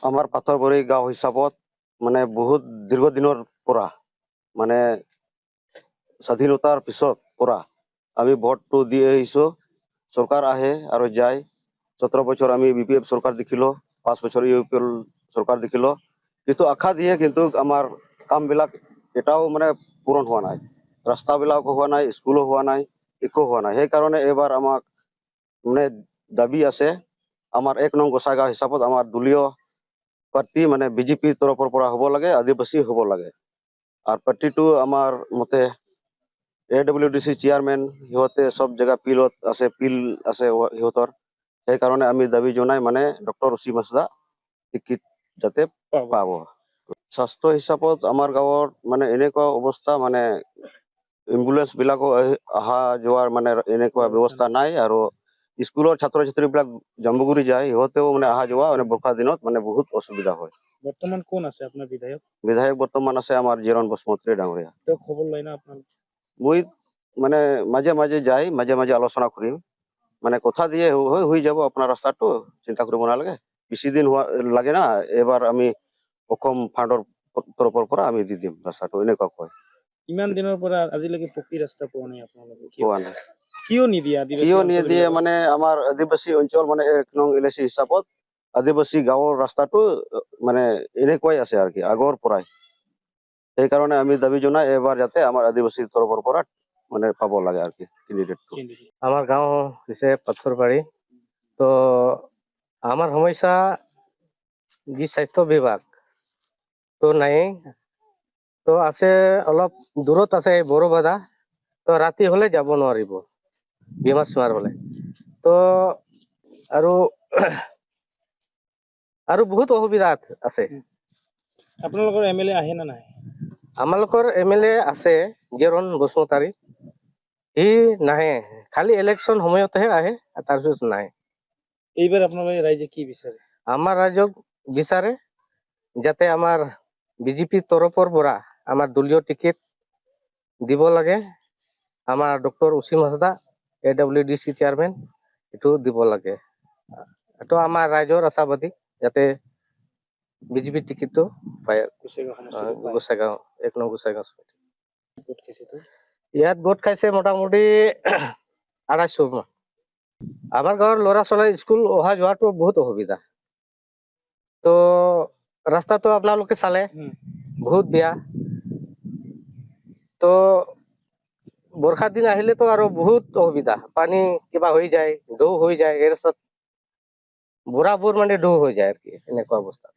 আমাৰ পাথৰবৰী গাঁও হিচাপত মানে বহুত দীৰ্ঘদিনৰ পৰা মানে স্বাধীনতাৰ পিছত পৰা আমি ভোটটো দি আহিছোঁ। চৰকাৰ আহে আৰু যায়। 17 বছৰ আমি BPF চৰকাৰ দেখিলোঁ, 5 বছৰ UPL চৰকাৰ দেখিলোঁ, কিন্তু আশা দিয়ে, কিন্তু আমাৰ কামবিলাক এটাও মানে পূৰণ হোৱা নাই। ৰাস্তাবিলাকো হোৱা নাই, স্কুলো হোৱা নাই, একো হোৱা নাই। সেইকাৰণে এইবাৰ আমাক মানে দাবী আছে, আমাৰ 1 নং গোসাইগাঁও হিচাপত আমাৰ দলীয় পাৰ্টি মানে BJP তৰফৰ পৰা হ'ব লাগে, আদিবাসী হ'ব লাগে। আৰু পাৰ্টিটো আমাৰ মতে AWDC চেয়াৰমেন, সিহঁতে সব জেগা পিলত আছে, পিল আছে সিহঁতৰ। সেইকাৰণে আমি দাবী জনাই মানে ডক্টৰ অসীম হাজদা টিকিট যাতে পাব। স্বাস্থ্য হিচাপত আমাৰ গাঁৱৰ মানে এনেকুৱা অৱস্থা, মানে এম্বুলেন্সবিলাকো অহা যোৱাৰ মানে এনেকুৱা ব্যৱস্থা নাই। আৰু স্কুলৰ ছাত্ৰ ছাত্ৰীবিলাক জাম্বুগুৰি যায়, সিহঁতেও মানে অহা যোৱা মানে বৰ্ষা দিনত মানে বহুত অসুবিধা হয়। বৰ্তমান কোন আছে আপোনাৰ বিধায়ক? বিধায়ক বৰ্তমান আছে আমাৰ জিৰণ বসমত্ৰী ডাঙৰীয়া। তেওঁ খবৰ লয় না আপোনাৰ? মই মানে মাজে মাজে যাই, মাজে মাজে আলোচনা কৰিম, মানে কথা দিয়ে হৈ যাব আপোনাৰ ৰাস্তাটো, চিন্তা কৰিব নালাগে, বেছি দিন হোৱা লাগে না, এবাৰ আমি অসম ফাণ্ডৰ তৰফৰ পৰা আমি দি দিম ৰাস্তাটো, এনেকুৱা কয়। ইমান দিনৰ পৰা আজিলৈকে পকী ৰাস্তা পোৱা নাই আপোনালোকে? পোৱা নাই। কিয় নিদিয়ে? কিয় নিদিয়ে মানে আমাৰ আদিবাসী অঞ্চল মানে 1 নং LAC হিচাপত আদিবাসী গাঁৱৰ ৰাস্তাটো মানে এনেকুৱাই আছে আৰু কি আগৰ পৰাই। সেইকাৰণে আমি দাবী জনাই এবাৰ যাতে আমাৰ আদিবাসী তৰফৰ পৰা মানে পাব লাগে আর কি ক্যান্ডিডেটটো। আমার গাঁও হৈছে পাথরবাড়ি। তো আমার সমস্যা যি স্বাস্থ্য বিভাগ তো নাই, তো আছে অলপ দূৰত আছে বড়োবাধা। তো ৰাতি হলে যাব নোৱাৰিব, বেমাৰ চেমাৰ হলে। তো আৰু বহুত অসুবিধা আছে। আপোনালোকৰ MLA আহে না নাই? আমালোকৰ MLA আছে জিৰণ বসুমতাৰী, সি নাহে, খালি ইলেকশ্যন সময়তহে আহে, তাৰপিছত নাহে। এইবাৰ আপোনালোকে ৰাইজে কি বিচাৰে? আমাৰ ৰাইজক বিচাৰে যাতে আমাৰ BJP তৰফৰ পৰা আমাৰ দলীয় টিকেট দিব লাগে, আমাৰ ডক্টৰ অসীম হাজদা AWDC চেয়াৰমেন এইটো দিব লাগে। এইটো আমাৰ ৰাইজৰ আশাবাদী যাতে BJP টিকেটটো পায়। গোসাইগাঁও 1 নং গোসাইগাঁও ইয়াত গোট খাইছে মোটামুটি 250 মান। আমাৰ গাঁৱৰ ল'ৰা ছোৱালী স্কুল অহা যোৱাটো বহুত অসুবিধা। তো ৰাস্তাটো আপোনালোকে চালে বহুত বেয়া। তো বৰ্ষাৰ দিন আহিলেতো আৰু বহুত অসুবিধা, পানী কিবা হৈ যায়, ঢৌ হৈ যায়, এই ৰাস্তাত বুঢ়াবোৰ মানে ঢৌ হৈ যায় আৰ কি, এনেকুৱা অৱস্থা।